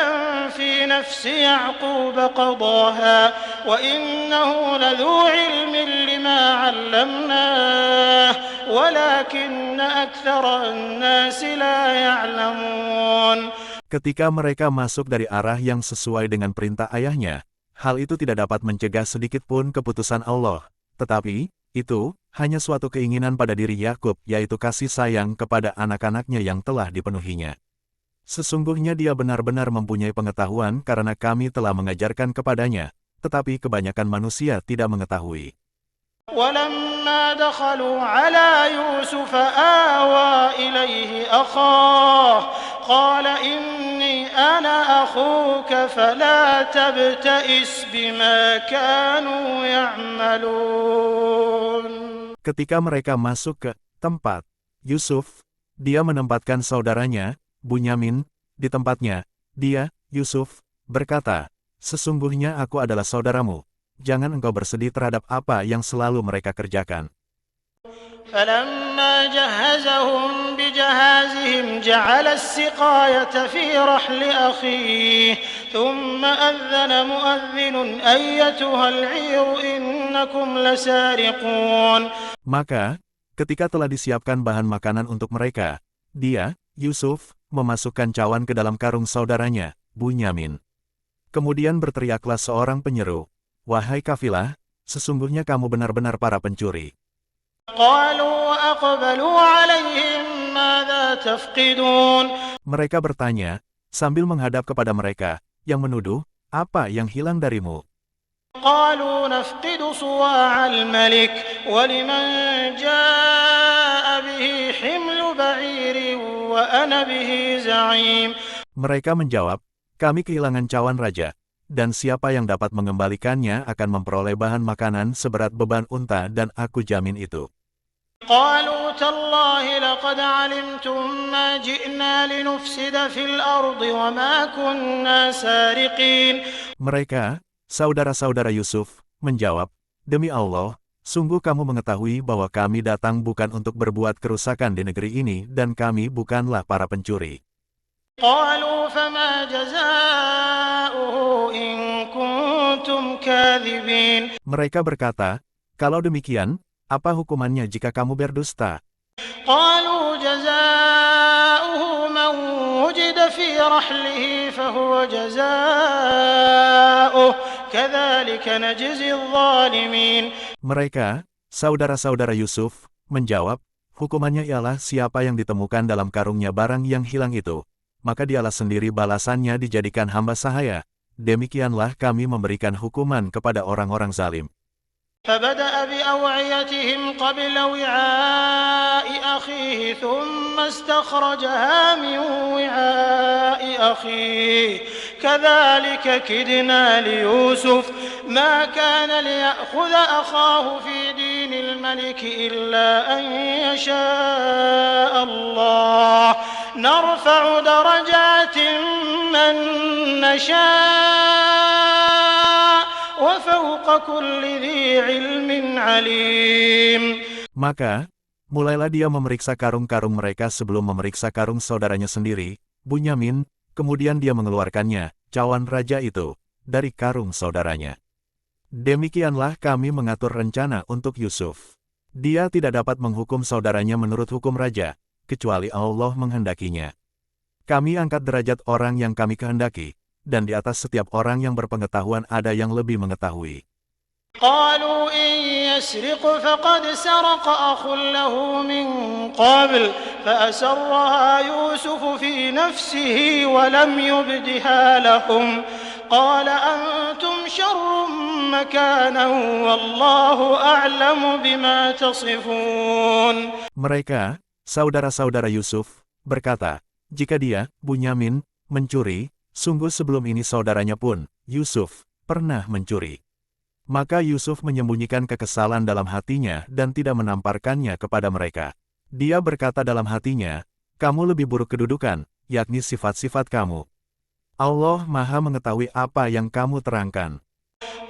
في نفس يعقوب قضاها وإنه لذو علم لما علمناه ولكن أكثر الناس لا يعلمون. Ketika mereka masuk dari arah yang sesuai dengan perintah ayahnya, hal itu tidak dapat mencegah sedikit pun keputusan Allah, tetapi, itu, hanya suatu keinginan pada diri Yakub yaitu kasih sayang kepada anak-anaknya yang telah dipenuhinya. Sesungguhnya dia benar-benar mempunyai pengetahuan karena kami telah mengajarkan kepadanya, tetapi kebanyakan manusia tidak mengetahui. ولما دخلوا على يوسف آوى إليه أخاه قال إني أنا أخوك فلا تبتئس بما كانوا يعملون. Ketika mereka masuk ke tempat Yusuf, dia menempatkan saudaranya, Bunyamin, di tempatnya. Dia, Yusuf, berkata, sesungguhnya aku adalah saudaramu. Jangan engkau bersedih terhadap apa yang selalu mereka kerjakan. فلما جهزهم بجهازهم جعل السقاية في رحل أخيه ثم أذن مؤذن أيتها العير إنكم لسارقون. Maka, ketika telah disiapkan bahan makanan untuk mereka, dia, Yusuf, memasukkan cawan ke dalam karung saudaranya, Bunyamin. Kemudian berteriaklah seorang penyeru, wahai kafilah, sesungguhnya kamu benar-benar para pencuri. قالوا وأقبلوا عليهم ماذا تفقدون. Mereka bertanya, sambil menghadap kepada mereka, yang menuduh, apa yang hilang darimu? قالوا نفقد صواع الملك ولمن جاء به حمل بعير وأنا به زعيم. Mereka menjawab, kami kehilangan cawan raja, dan siapa yang dapat mengembalikannya akan memperoleh bahan makanan seberat beban unta dan aku jamin itu. قالوا تالله لقد علمتم ما جئنا لنفسد في الأرض وما كنا سارقين. Mereka, saudara-saudara Yusuf, menjawab, demi Allah, sungguh kamu mengetahui bahwa kami datang bukan untuk berbuat kerusakan di negeri ini dan kami bukanlah para pencuri. قالوا فما جزاؤه إن كنتم كاذبين. Mereka berkata, kalau demikian, apa hukumannya jika kamu berdusta? قالوا جزاؤه من وجد في رحله فهو جزاؤه كذلك نجزي الظالمين. Mereka, saudara-saudara Yusuf, menjawab, hukumannya ialah siapa yang ditemukan dalam karungnya barang yang hilang itu, maka dialah sendiri balasannya dijadikan hamba sahaya. Demikianlah kami memberikan hukuman kepada orang-orang zalim. فبدأ بأوعيتهم قبل وعاء أخيه ثم استخرجها من وعاء أخيه كذلك كدنا ليوسف ما كان ليأخذ أخاه في دين الملك إلا أن يشاء الله نرفع درجات من نشاء وفوق كل ذي علم عليم. Maka, mulailah dia memeriksa karung-karung mereka sebelum memeriksa karung saudaranya sendiri, Bunyamin, kemudian dia mengeluarkannya, cawan raja itu, dari karung saudaranya. Demikianlah kami mengatur rencana untuk Yusuf. Dia tidak dapat menghukum saudaranya menurut hukum raja, kecuali Allah menghendakinya. Kami angkat derajat orang yang kami kehendaki, dan di atas setiap orang yang berpengetahuan ada yang lebih mengetahui. قالوا إن يسرق فقد سرق أخ له من قبل فأسرها يوسف في نفسه ولم يبدها لهم قال أنتم شر مكانا والله أعلم بما تصفون. Mereka, saudara-saudara Yusuf, berkata, jika dia, Bunyamin, mencuri, sungguh sebelum ini saudaranya pun, Yusuf, pernah mencuri. Maka Yusuf menyembunyikan kekesalan dalam hatinya dan tidak menamparkannya kepada mereka. Dia berkata dalam hatinya, kamu lebih buruk kedudukan, yakni sifat-sifat kamu. Allah Maha mengetahui apa yang kamu terangkan.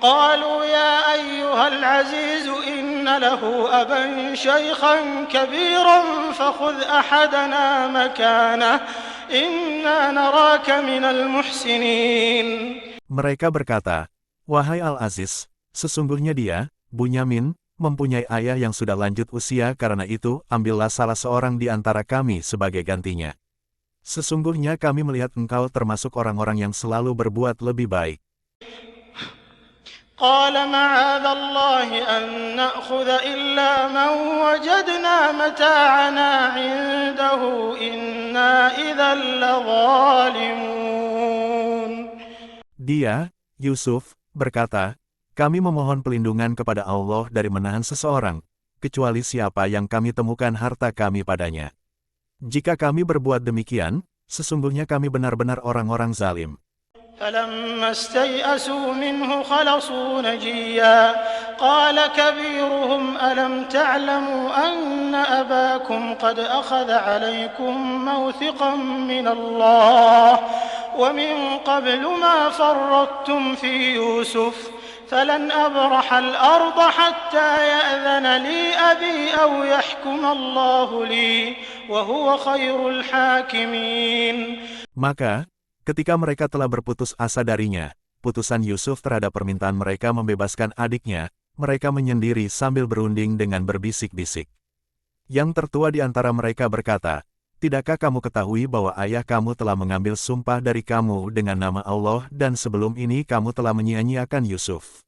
قالوا يا أيها العزيز إن له أبا شيخا كبيرا فخذ أحدنا مكانه إنا نراك من المحسنين. Mereka berkata, wahai Al-Aziz, sesungguhnya dia, Bunyamin, mempunyai ayah yang sudah lanjut usia, karena itu ambillah salah seorang di antara kami sebagai gantinya. Sesungguhnya kami melihat engkau termasuk orang-orang yang selalu berbuat lebih baik. قال معاذ الله أن نأخذ إلا من وجدنا متاعنا عنده إنا إذا لظالمون. Dia, Yusuf, berkata, kami memohon pelindungan kepada Allah dari menahan seseorang, kecuali siapa yang kami temukan harta kami padanya. Jika kami berbuat demikian, sesungguhnya kami benar-benar orang-orang zalim. فلما استيئسوا منه خلصوا نجيا قال كبيرهم ألم تعلموا أن أباكم قد أخذ عليكم موثقا من الله ومن قبل ما فرطتم في يوسف فلن أبرح الأرض حتى يأذن لي أبي أو يحكم الله لي وهو خير الحاكمين. Maka, ketika mereka telah berputus asa darinya, putusan Yusuf terhadap permintaan mereka membebaskan adiknya, mereka menyendiri sambil berunding dengan berbisik-bisik. Yang tertua di antara mereka berkata, tidakkah kamu ketahui bahwa ayah kamu telah mengambil sumpah dari kamu dengan nama Allah dan sebelum ini kamu telah menyia-nyiakan Yusuf.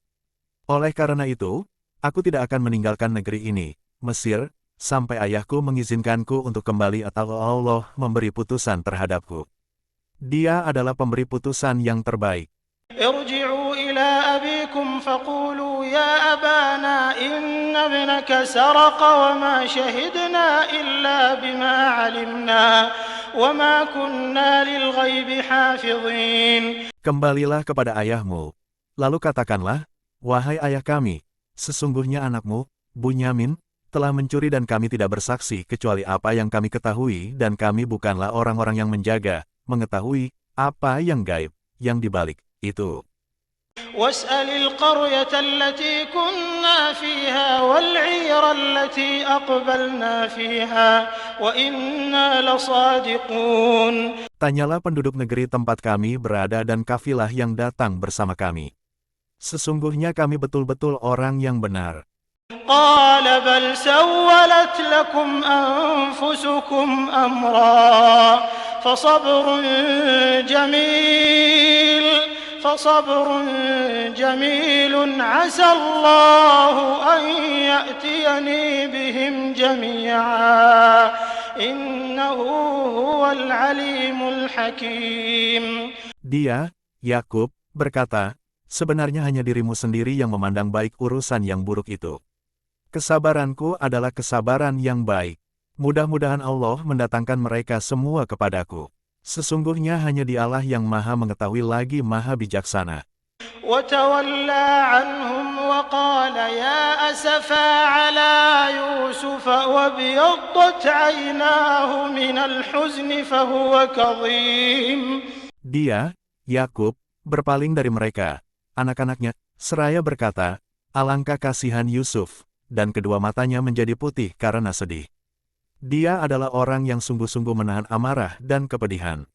Oleh karena itu, aku tidak akan meninggalkan negeri ini, Mesir, sampai ayahku mengizinkanku untuk kembali atau Allah memberi putusan terhadapku. Dia adalah pemberi putusan yang terbaik. ارجعوا إلى أبيكم فقولوا يا أبانا إن ابنك سرق وما شهدنا إلا بما علمنا وما كنا للغيب حافظين. Kembalilah kepada ayahmu. Lalu katakanlah, wahai ayah kami, sesungguhnya anakmu, Bunyamin, telah mencuri dan kami tidak bersaksi kecuali apa yang kami ketahui dan kami bukanlah orang-orang yang menjaga, mengetahui, apa yang gaib, yang dibalik itu. واسأل القرية التي كنا فيها والعير التي أقبلنا فيها وإنا لصادقون. Tanyalah penduduk negeri tempat kami berada dan kafilah yang datang bersama kami. Sesungguhnya kami betul-betul orang yang benar. قال بل سولت لكم أنفسكم أمرا فصبر جميل عسى الله أن يأتيني بهم جميعا إنه هو العليم الحكيم. Dia, Yakub, berkata, sebenarnya hanya dirimu sendiri yang memandang baik urusan yang buruk itu. Kesabaranku adalah kesabaran yang baik. Mudah-mudahan Allah mendatangkan mereka semua kepadaku. Sesungguhnya hanya Dialah yang Maha Mengetahui lagi Maha Bijaksana. وتولى عنهم وقال يا أسفا على يوسف وابيضت عيناه من الحزن فهو كظيم. Dia, Yakub, berpaling dari mereka, anak-anaknya, seraya berkata, alangkah kasihan Yusuf, dan kedua matanya menjadi putih karena sedih. Dia adalah orang yang sungguh-sungguh menahan amarah dan kepedihan.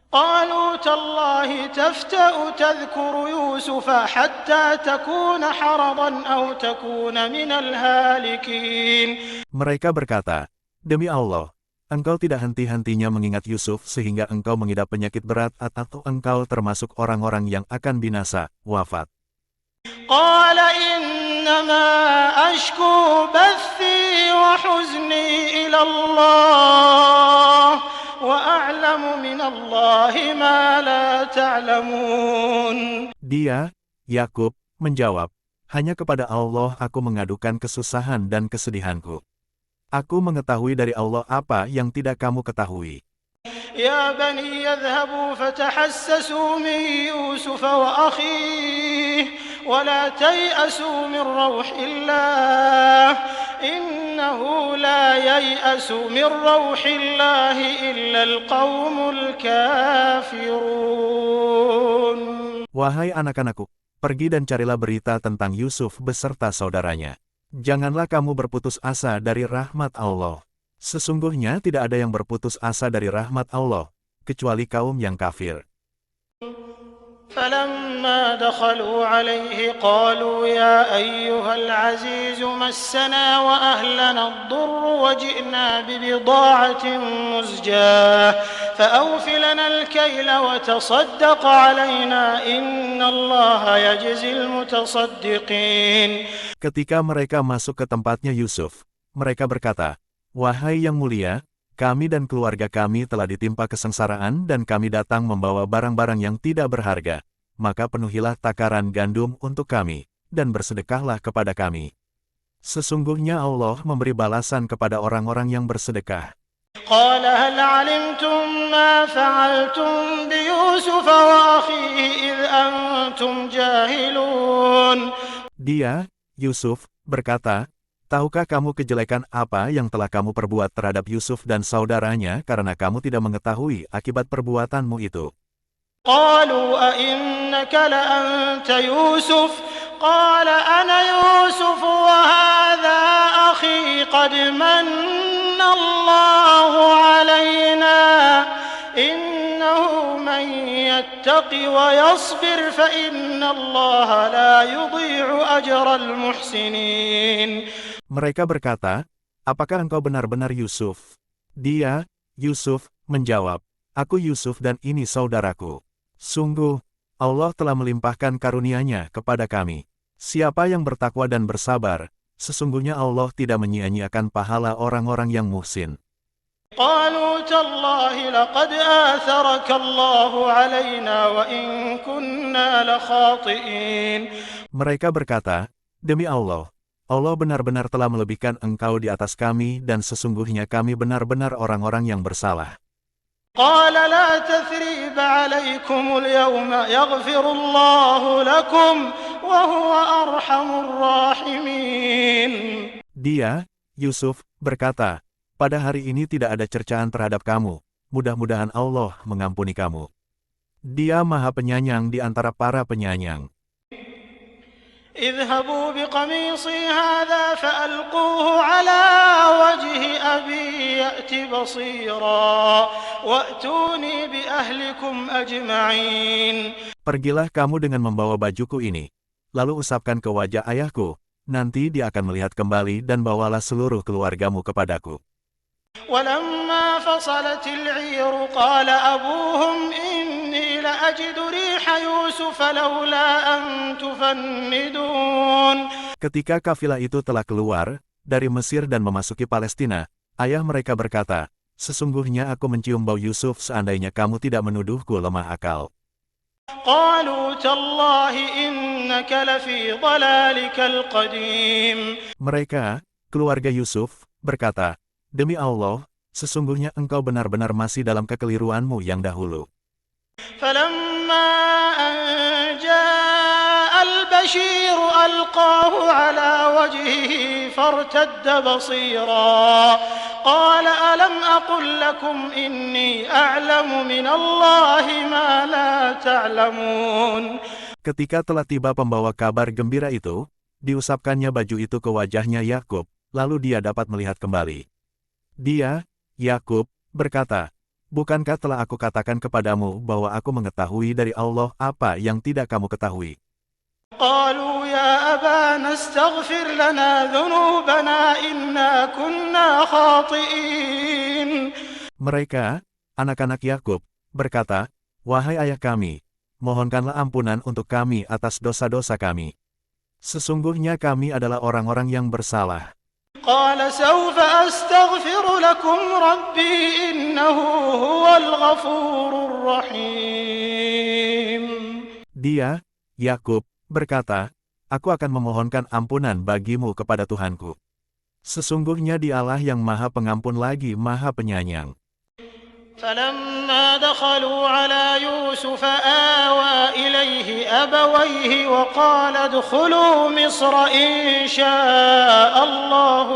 قالوا تالله تفتأ تذكر يوسف حتى تكون حرضا أو تكون من الهالكين. Mereka berkata, demi Allah, engkau tidak henti-hentinya mengingat Yusuf sehingga engkau mengidap penyakit berat atau engkau termasuk orang-orang yang akan binasa, wafat. قال إنما أشكو بثي وحزني إلى الله وأعلم من الله ما لا تعلمون. Dia, Yakub, menjawab, hanya kepada Allah aku mengadukan kesusahan dan kesedihanku. Aku mengetahui dari Allah apa yang tidak kamu ketahui. يا بني يذهبوا فتحسسوا من يوسف وأخيه ولا تيأسوا من روح الله إنه لا ييأس من روح الله إلا القوم الكافرون. Wahai anak-anakku, pergi dan carilah berita tentang Yusuf beserta saudaranya. Janganlah kamu berputus asa dari rahmat Allah. Sesungguhnya tidak ada yang berputus asa dari rahmat Allah, kecuali kaum yang kafir. فلما دخلوا عليه قالوا يا أيها العزيز مسنا وأهلنا الضر وجئنا ببضاعة مزجاة فأوف لنا الكيل وتصدق علينا إن الله يجزي المتصدقين. Ketika mereka masuk ke tempatnya Yusuf, mereka berkata, wahai yang mulia, kami dan keluarga kami telah ditimpa kesengsaraan dan kami datang membawa barang-barang yang tidak berharga. Maka penuhilah takaran gandum untuk kami, dan bersedekahlah kepada kami. Sesungguhnya Allah memberi balasan kepada orang-orang yang bersedekah. قال هل علمتم ما فعلتم بيوسف وأخيه إذ أنتم جاهلون. Dia, Yusuf, berkata, tahukah kamu kejelekan apa yang telah kamu perbuat terhadap Yusuf dan saudaranya karena kamu tidak mengetahui akibat perbuatanmu itu? قالوا أئنك لأنت يوسف قال أنا يوسف وهذا أخي قد من الله علينا إنه من يتق ويصبر فإن الله لا يضيع أجر المحسنين. Mereka berkata, apakah engkau benar-benar Yusuf? Dia, Yusuf, menjawab, aku Yusuf dan ini saudaraku. Sungguh, Allah telah melimpahkan karunia-Nya kepada kami. Siapa yang bertakwa dan bersabar, sesungguhnya Allah tidak menyia-nyiakan pahala orang-orang yang muhsin. قالوا تالله لقد آثرك الله علينا وإن كنا لخاطئين. Mereka berkata, demi Allah, Allah benar-benar telah melebihkan engkau di atas kami dan sesungguhnya kami benar-benar orang-orang yang bersalah. قال لا تثريب عليكم اليوم يغفر الله لكم وهو أرحم الراحمين. Dia, Yusuf, berkata, pada hari ini tidak ada cercaan terhadap kamu, mudah-mudahan Allah mengampuni kamu. Dia Maha Penyayang di antara para penyayang. اذهبوا بقميصي هذا فألقوه على وجه أبي يأت بصيرا وأتوني بأهلكم أجمعين. Pergilah kamu dengan membawa bajuku ini, lalu usapkan ke wajah ayahku, nanti dia akan melihat kembali dan bawalah seluruh keluargamu kepadaku. ولما فصلت العير قال أبوهم إني لأجد ريح يوسف لولا أن تفندون. Ketika kafilah itu telah keluar dari Mesir dan memasuki Palestina, ayah mereka berkata, sesungguhnya aku mencium bau Yusuf seandainya kamu tidak menuduhku lemah akal. قالوا تالله إنك لفي ضلالك القديم. Mereka, keluarga Yusuf, berkata, demi Allah, sesungguhnya engkau benar-benar masih dalam kekeliruanmu yang dahulu. فلما أن جاء البشير ألقاه على وجهه فارتد بصيرا قال ألم أقل لكم إني أعلم من الله ما لا تعلمون. Ketika telah tiba pembawa kabar gembira itu, diusapkannya baju itu ke wajahnya Yakub, lalu dia dapat melihat kembali. Dia, Yakub, berkata, bukankah telah aku katakan kepadamu bahwa aku mengetahui dari Allah apa yang tidak kamu ketahui? قالوا يا أبانا استغفر لنا ذنوبنا إنا كنا خاطئين. Mereka, anak-anak Yakub, berkata, wahai ayah kami, mohonkanlah ampunan untuk kami atas dosa-dosa kami. Sesungguhnya kami adalah orang-orang yang bersalah. قال سوف أستغفر لكم ربي إنه هو الغفور الرحيم. Dia, Yakub, berkata, aku akan memohonkan ampunan bagimu kepada Tuhanku. Sesungguhnya dialah yang Maha Pengampun lagi Maha Penyayang. فلما دخلوا على يوسف آوى إليه أبويه وقال ادخلوا مصر إن شاء الله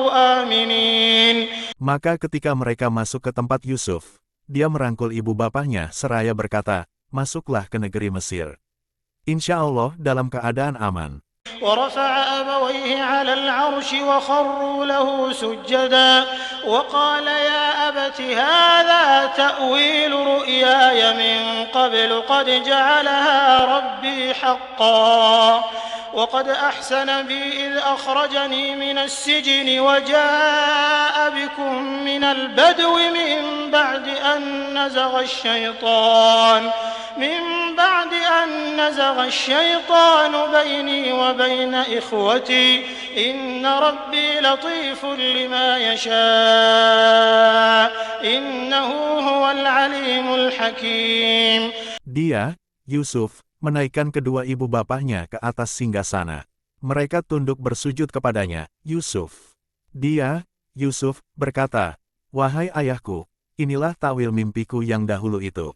آمنين. Maka ketika mereka masuk ke tempat Yusuf, dia merangkul ibu bapaknya seraya berkata, masuklah ke negeri Mesir. Insya Allah dalam keadaan aman. ورفع أبويه على العرش وخروا له سجدا وقال يا أبت هذا تأويل رؤياي من قبل قد جعلها ربي حقا وقد أحسن بي إذ أخرجني من السجن وجاء بكم من البدو من بعد أن نزغ الشيطان بيني وبين إخوتي إن ربي لطيف لما يشاء إنه هو العليم الحكيم. Dia, Yusuf, menaikkan kedua ibu bapaknya ke atas singgasana. Mereka tunduk bersujud kepadanya, Yusuf. Dia, Yusuf, berkata, wahai ayahku, inilah takwil mimpiku yang dahulu itu.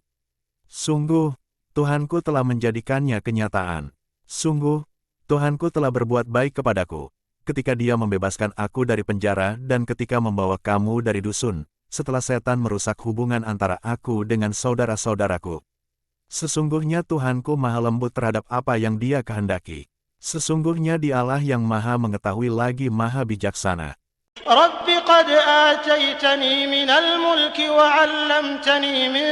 Sungguh, Tuhanku telah menjadikannya kenyataan. Sungguh, Tuhanku telah berbuat baik kepadaku, ketika Dia membebaskan aku dari penjara dan ketika membawa kamu dari dusun, setelah setan merusak hubungan antara aku dengan saudara-saudaraku. Sesungguhnya Tuhanku maha lembut terhadap apa yang Dia kehendaki. Sesungguhnya Dialah yang maha mengetahui lagi maha bijaksana. رب قد آتيتني من الملك وعلمتني من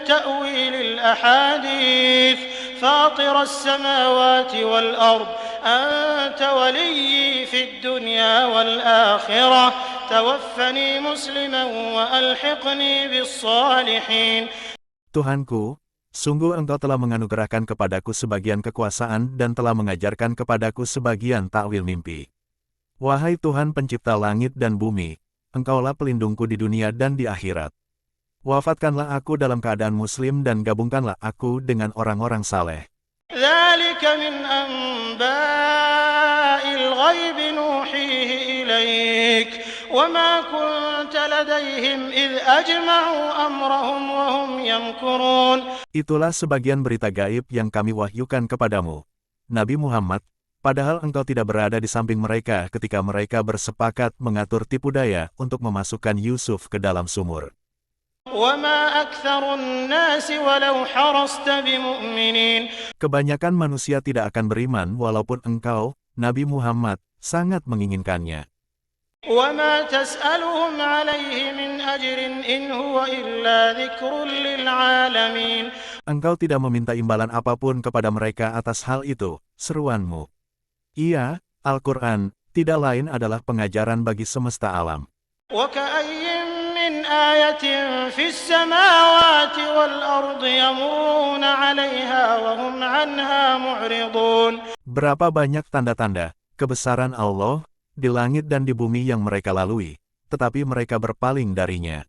تأويل الأحاديث فاطر السماوات والأرض أنت ولي في الدنيا والآخرة توفني مسلما وألحقني بالصالحين. Tuhanku, sungguh Engkau telah menganugerahkan kepadaku sebagian kekuasaan dan telah mengajarkan kepadaku sebagian takwil mimpi. Wahai Tuhan pencipta langit dan bumi, Engkaulah pelindungku di dunia dan di akhirat. Wafatkanlah aku dalam keadaan muslim dan gabungkanlah aku dengan orang-orang saleh. ذلك من أنباء الغيب نوحيه إليك وما كنت لديهم إذ أجمعوا أمرهم وهم يمكرون. Itulah sebagian berita gaib yang kami wahyukan kepadamu, Nabi Muhammad, padahal engkau tidak berada di samping mereka ketika mereka bersepakat mengatur tipu daya untuk memasukkan Yusuf ke dalam sumur. وما أكثر الناس ولو حرصت بمؤمنين. Kebanyakan manusia tidak akan beriman walaupun engkau, Nabi Muhammad, sangat menginginkannya. وما تسألهم عليه من أجر إن هو إلا ذكر للعالمين. Engkau tidak meminta imbalan apapun kepada mereka atas hal itu, seruanmu. Iya, Al-Quran, tidak lain adalah pengajaran bagi semesta alam. وكأي من آية في السماوات والأرض يمرون عليها وهم عنها معرضون. Berapa banyak tanda-tanda kebesaran Allah di langit dan di bumi yang mereka lalui, tetapi mereka berpaling darinya.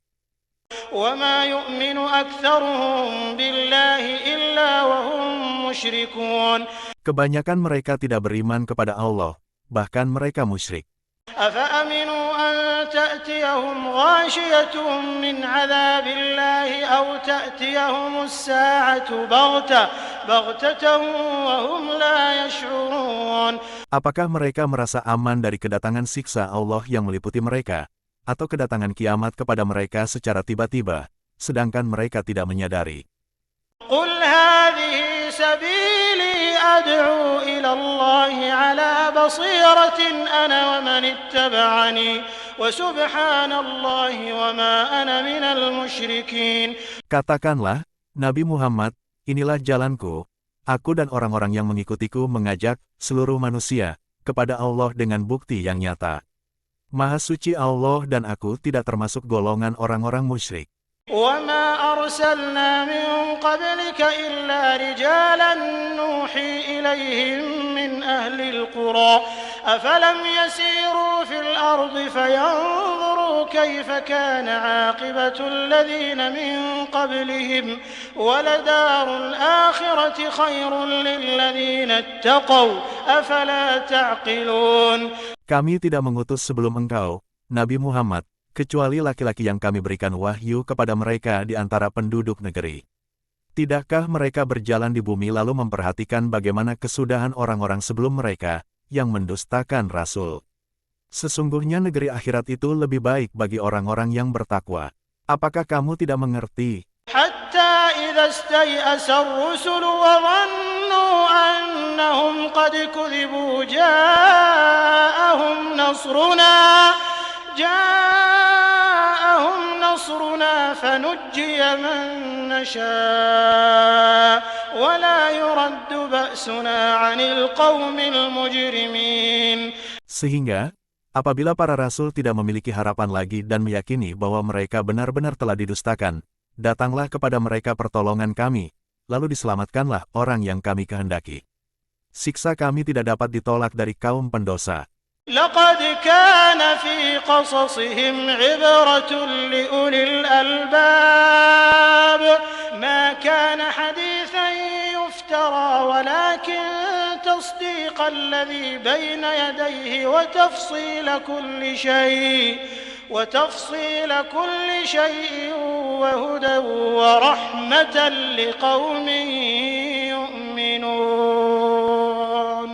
وما يؤمن أكثرهم بالله إلا وهم مشركون. Kebanyakan mereka tidak beriman kepada Allah, bahkan mereka musyrik. أفأمنوا أن تأتيهم غاشية من عذاب الله أو تأتيهم الساعة بغتة وهم لا يشعرون. Apakah mereka merasa aman dari kedatangan siksa Allah yang meliputi mereka, atau kedatangan kiamat kepada mereka secara tiba-tiba, sedangkan mereka tidak menyadari? قل هذه سبيلي أدعو إلى الله على بصيرة أنا ومن اتبعني وسبحان الله وما أنا من المشركين. Katakanlah, Nabi Muhammad, inilah jalanku, aku dan orang-orang yang mengikutiku mengajak seluruh manusia kepada Allah dengan bukti yang nyata. Maha suci Allah dan aku tidak termasuk golongan orang-orang musyrik. وما أرسلنا من قبلك إلا رجالا نوحي إليهم من أهل القرى أفلم يسيروا في الأرض فينظروا كيف كان عاقبة الذين من قبلهم ولدار الآخرة خير للذين اتقوا أفلا تعقلون. Kami tidak mengutus sebelum engkau, Nabi Muhammad, kecuali laki-laki yang kami berikan wahyu kepada mereka di antara penduduk negeri. Tidakkah mereka berjalan di bumi lalu memperhatikan bagaimana kesudahan orang-orang sebelum mereka, yang mendustakan Rasul? Sesungguhnya negeri akhirat itu lebih baik bagi orang-orang yang bertakwa. Apakah kamu tidak mengerti? حتى إذا استيأس الرسل وظنوا أنهم قد كذبوا جاءهم نصرنا فنجي من نشاء ولا يرد بأسنا عن القوم المجرمين. Sehingga, apabila para rasul tidak memiliki harapan lagi dan meyakini bahwa mereka benar-benar telah didustakan, datanglah kepada mereka pertolongan kami, lalu diselamatkanlah orang yang kami kehendaki. Siksa kami tidak dapat ditolak dari kaum pendosa. لقد كان في قصصهم عبرة لأولي الألباب ما كان حديثا يفترى ولكن تصديق الذي بين يديه وتفصيل كل شيء وهدى ورحمة لقوم يؤمنون.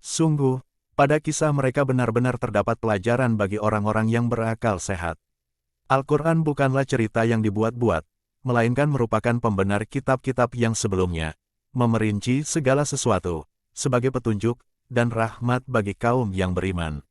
Sungguh, pada kisah mereka benar-benar terdapat pelajaran bagi orang-orang yang berakal sehat. Al-Quran bukanlah cerita yang dibuat-buat, melainkan merupakan pembenar kitab-kitab yang sebelumnya, memerinci segala sesuatu, sebagai petunjuk dan rahmat bagi kaum yang beriman.